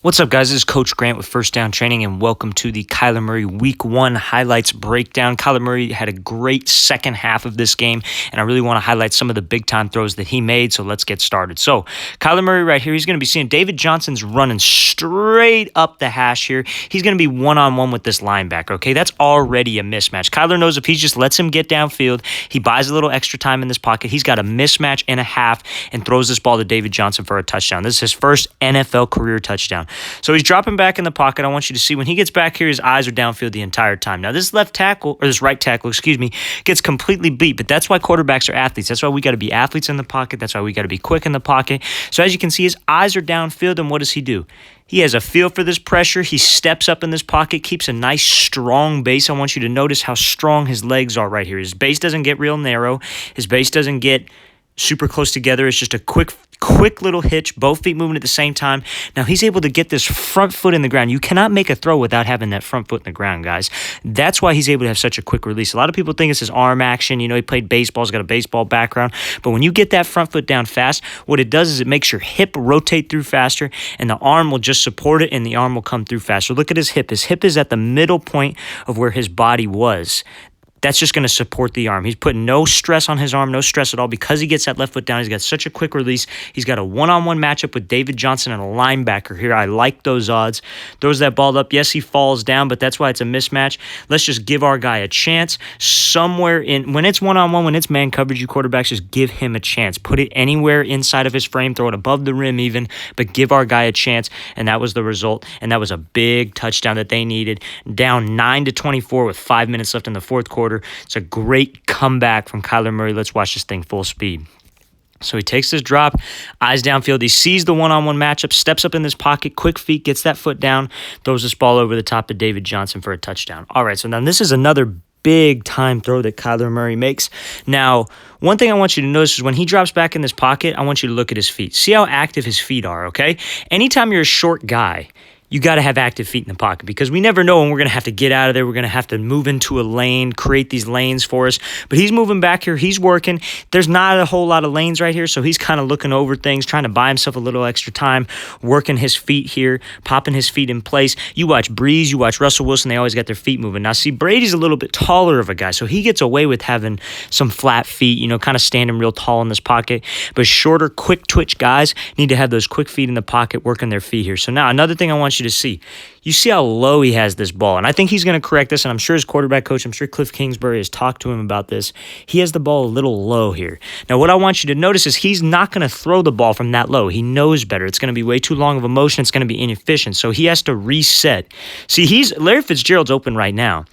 What's up, guys? This is Coach Grant with First Down Training, and welcome to the Kyler Murray Week 1 highlights breakdown. Kyler Murray had a great second half of this game, and I really want to highlight some of the big-time throws that he made, so let's get started. So, Kyler Murray right here, he's going to be seeing David Johnson's running straight up the hash here. He's going to be one-on-one with this linebacker, okay? That's already a mismatch. Kyler knows if he just lets him get downfield, he buys a little extra time in this pocket, he's got a mismatch and a half and throws this ball to David Johnson for a touchdown. This is his first NFL career touchdown. So he's dropping back in the pocket. I want you to see when he gets back here, his eyes are downfield the entire time. Now, this right tackle, gets completely beat, but that's why quarterbacks are athletes. That's why we got to be athletes in the pocket. That's why we got to be quick in the pocket. So as you can see, his eyes are downfield, and what does he do? He has a feel for this pressure. He steps up in this pocket, keeps a nice, strong base. I want you to notice how strong his legs are right here. His base doesn't get real narrow. His base doesn't get super close together. It's just a quick little hitch, both feet moving at the same time. Now, he's able to get this front foot in the ground. You cannot make a throw without having that front foot in the ground, guys. That's why he's able to have such a quick release. A lot of people think it's his arm action. You know, he played baseball. He's got a baseball background. But when you get that front foot down fast, what it does is it makes your hip rotate through faster, and the arm will just support it, and the arm will come through faster. Look at his hip. His hip is at the middle point of where his body was. That's just going to support the arm. He's putting no stress on his arm, no stress at all, because he gets that left foot down. He's got such a quick release. He's got a one-on-one matchup with David Johnson and a linebacker here. I like those odds. Throws that ball up. Yes, he falls down, but that's why it's a mismatch. Let's just give our guy a chance. Somewhere in, when it's one-on-one, when it's man coverage, you quarterbacks just give him a chance. Put it anywhere inside of his frame. Throw it above the rim even, but give our guy a chance, and that was the result, and that was a big touchdown that they needed. Down 9-24 with 5 minutes left in the fourth quarter. It's a great comeback from Kyler Murray. Let's watch this thing full speed. So he takes this drop, eyes downfield. He sees the one-on-one matchup, steps up in this pocket, quick feet, gets that foot down, throws this ball over the top of David Johnson for a touchdown. All right, so now this is another big-time throw that Kyler Murray makes. Now, one thing I want you to notice is when he drops back in this pocket, I want you to look at his feet. See how active his feet are, okay? Anytime you're a short guy, you got to have active feet in the pocket because we never know when we're going to have to get out of there. We're going to have to move into a lane, create these lanes for us. But he's moving back here. He's working. There's not a whole lot of lanes right here, so he's kind of looking over things, trying to buy himself a little extra time, working his feet here, popping his feet in place. You watch Breeze, you watch Russell Wilson, they always got their feet moving. Now, see, Brady's a little bit taller of a guy, so he gets away with having some flat feet, you know, kind of standing real tall in this pocket. But shorter, quick twitch guys need to have those quick feet in the pocket, working their feet here. So now another thing I want you to see. You see how low he has this ball, and I think he's going to correct this, and I'm sure his quarterback coach, I'm sure Cliff Kingsbury has talked to him about this. He has the ball a little low here. Now, what I want you to notice is he's not going to throw the ball from that low. He knows better. It's going to be way too long of a motion. It's going to be inefficient, so he has to reset. See, Larry Fitzgerald's open right now,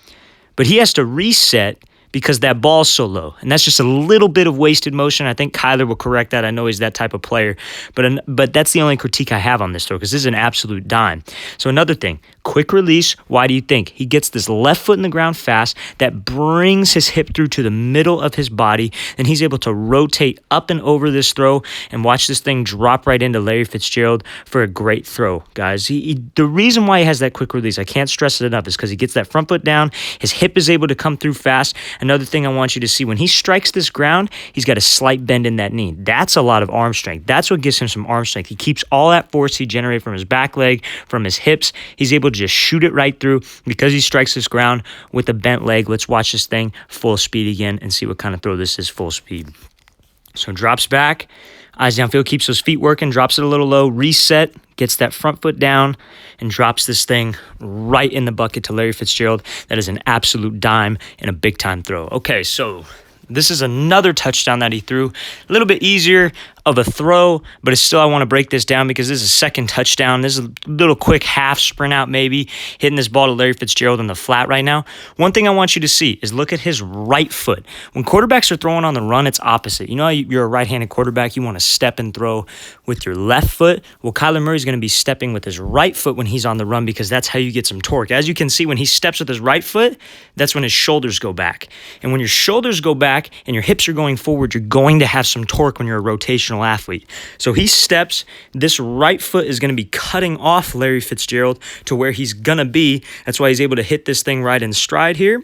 but he has to reset because that ball's so low. And that's just a little bit of wasted motion. I think Kyler will correct that. I know he's that type of player. But that's the only critique I have on this throw because this is an absolute dime. So another thing, quick release. Why do you think? He gets this left foot in the ground fast. That brings his hip through to the middle of his body. And he's able to rotate up and over this throw and watch this thing drop right into Larry Fitzgerald for a great throw, guys. The reason why he has that quick release, I can't stress it enough, is because he gets that front foot down. His hip is able to come through fast. Another thing I want you to see, when he strikes this ground, he's got a slight bend in that knee. That's a lot of arm strength. That's what gives him some arm strength. He keeps all that force he generated from his back leg, from his hips. He's able to just shoot it right through because he strikes this ground with a bent leg. Let's watch this thing full speed again and see what kind of throw this is full speed. So drops back, eyes downfield, keeps those feet working, drops it a little low, reset, gets that front foot down, and drops this thing right in the bucket to Larry Fitzgerald. That is an absolute dime and a big-time throw. Okay, so this is another touchdown that he threw. A little bit easier of a throw, but it's still, I want to break this down because this is a second touchdown. This is a little quick half sprint out maybe, hitting this ball to Larry Fitzgerald in the flat right now. One thing I want you to see is look at his right foot. When quarterbacks are throwing on the run, it's opposite. You know how you're a right-handed quarterback, you want to step and throw with your left foot? Well, Kyler Murray's going to be stepping with his right foot when he's on the run because that's how you get some torque. As you can see, when he steps with his right foot, that's when his shoulders go back. And when your shoulders go back and your hips are going forward, you're going to have some torque when you're a rotational athlete. So he steps, this right foot is going to be cutting off Larry Fitzgerald to where he's going to be. That's why he's able to hit this thing right in stride here.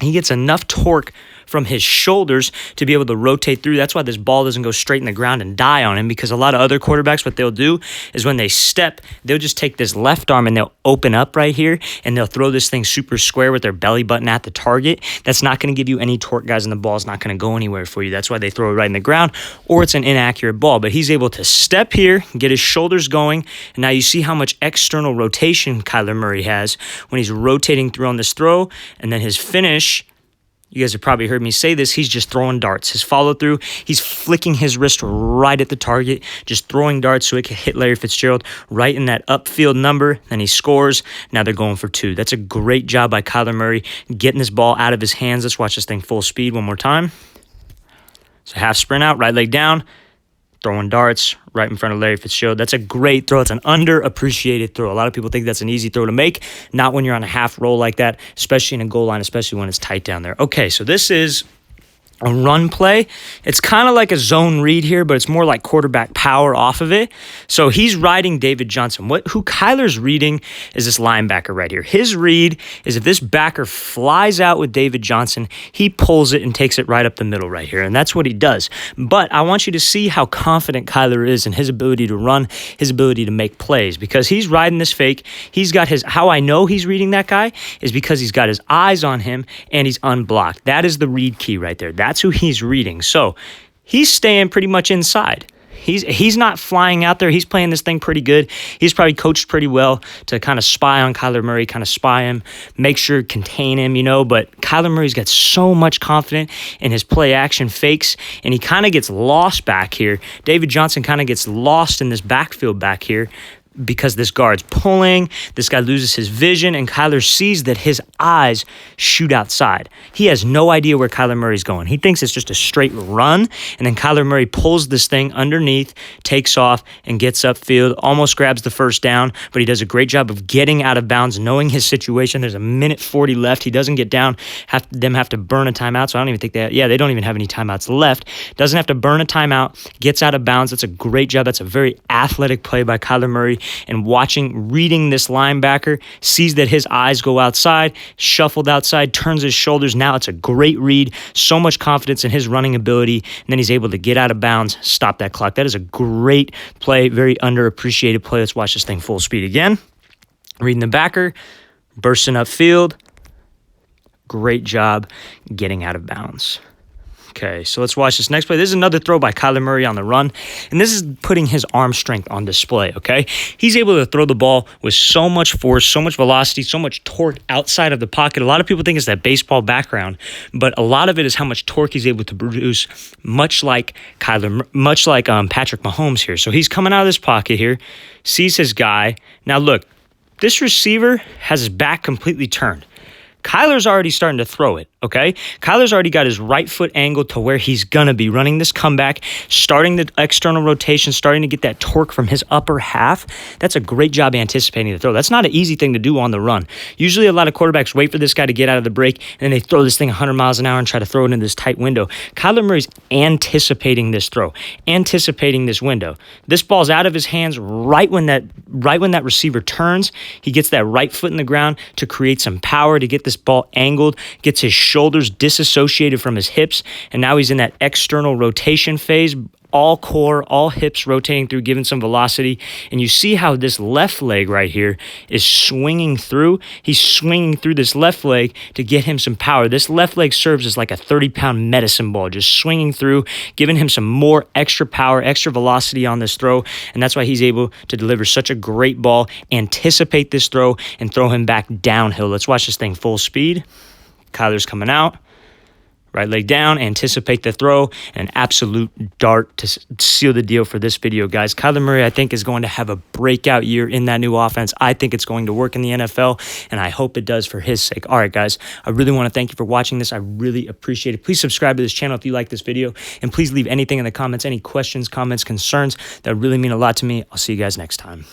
He gets enough torque from his shoulders to be able to rotate through. That's why this ball doesn't go straight in the ground and die on him, because a lot of other quarterbacks, what they'll do is when they step, they'll just take this left arm and they'll open up right here and they'll throw this thing super square with their belly button at the target. That's not going to give you any torque, guys, and the ball's not going to go anywhere for you. That's why they throw it right in the ground, or it's an inaccurate ball. But he's able to step here, get his shoulders going, and now you see how much external rotation Kyler Murray has when he's rotating through on this throw. And then his finish, you guys have probably heard me say this, he's just throwing darts. His follow through, he's flicking his wrist right at the target, just throwing darts so it can hit Larry Fitzgerald right in that upfield number. Then he scores. Now they're going for 2. That's a great job by Kyler Murray getting this ball out of his hands. Let's watch this thing full speed one more time. So half sprint out, right leg down, throwing darts right in front of Larry Fitzgerald. That's a great throw. It's an underappreciated throw. A lot of people think that's an easy throw to make. Not when you're on a half roll like that, especially in a goal line, especially when it's tight down there. Okay, so this is a run play. It's kind of like a zone read here, but it's more like quarterback power off of it. So he's riding David Johnson. Who Kyler's reading is this linebacker right here. His read is if this backer flies out with David Johnson, he pulls it and takes it right up the middle right here, and that's what he does. But I want you to see how confident Kyler is in his ability to run, his ability to make plays, because he's riding this fake. He's got his, how I know he's reading that guy is because he's got his eyes on him and he's unblocked. That is the read key right there. That's who he's reading. So he's staying pretty much inside. He's not flying out there. He's playing this thing pretty good. He's probably coached pretty well to kind of spy on Kyler Murray, kind of spy him, make sure contain him, But Kyler Murray's got so much confidence in his play action fakes, and he kind of gets lost back here. David Johnson kind of gets lost in this backfield back here, because this guard's pulling, this guy loses his vision, and Kyler sees that his eyes shoot outside. He has no idea where Kyler Murray's going. He thinks it's just a straight run, and then Kyler Murray pulls this thing underneath, takes off, and gets upfield, almost grabs the first down, but he does a great job of getting out of bounds, knowing his situation. There's a minute 40 left. He doesn't get down, have to burn a timeout, so I don't even think they don't even have any timeouts left. Doesn't have to burn a timeout, gets out of bounds. That's a great job. That's a very athletic play by Kyler Murray. And reading this linebacker, sees that his eyes go outside, shuffled outside, turns his shoulders. Now it's a great read. So much confidence in his running ability. And then he's able to get out of bounds, stop that clock. That is a great play, very underappreciated play. Let's watch this thing full speed again. Reading the backer, bursting upfield. Great job getting out of bounds. Okay, so let's watch this next play. This is another throw by Kyler Murray on the run, and this is putting his arm strength on display, okay? He's able to throw the ball with so much force, so much velocity, so much torque outside of the pocket. A lot of people think it's that baseball background, but a lot of it is how much torque he's able to produce, much like Patrick Mahomes here. So he's coming out of this pocket here, sees his guy. Now look, this receiver has his back completely turned. Kyler's already starting to throw it, okay? Kyler's already got his right foot angled to where he's going to be running this comeback, starting the external rotation, starting to get that torque from his upper half. That's a great job anticipating the throw. That's not an easy thing to do on the run. Usually a lot of quarterbacks wait for this guy to get out of the break, and then they throw this thing 100 miles an hour and try to throw it in this tight window. Kyler Murray's anticipating this throw, anticipating this window. This ball's out of his hands right when that receiver turns. He gets that right foot in the ground to create some power, to get this ball angled, gets his shoulders disassociated from his hips, and now he's in that external rotation phase, all core, all hips rotating through, giving some velocity. And you see how this left leg right here is swinging through. He's swinging through this left leg to get him some power. This left leg serves as like a 30-pound medicine ball, just swinging through, giving him some more extra power, extra velocity on this throw. And that's why he's able to deliver such a great ball, anticipate this throw, and throw him back downhill. Let's watch this thing full speed. Kyler's coming out. Right leg down, anticipate the throw, and an absolute dart to seal the deal for this video, guys. Kyler Murray, I think, is going to have a breakout year in that new offense. I think it's going to work in the NFL, and I hope it does for his sake. All right, guys, I really want to thank you for watching this. I really appreciate it. Please subscribe to this channel if you like this video, and please leave anything in the comments, any questions, comments, concerns. That really mean a lot to me. I'll see you guys next time.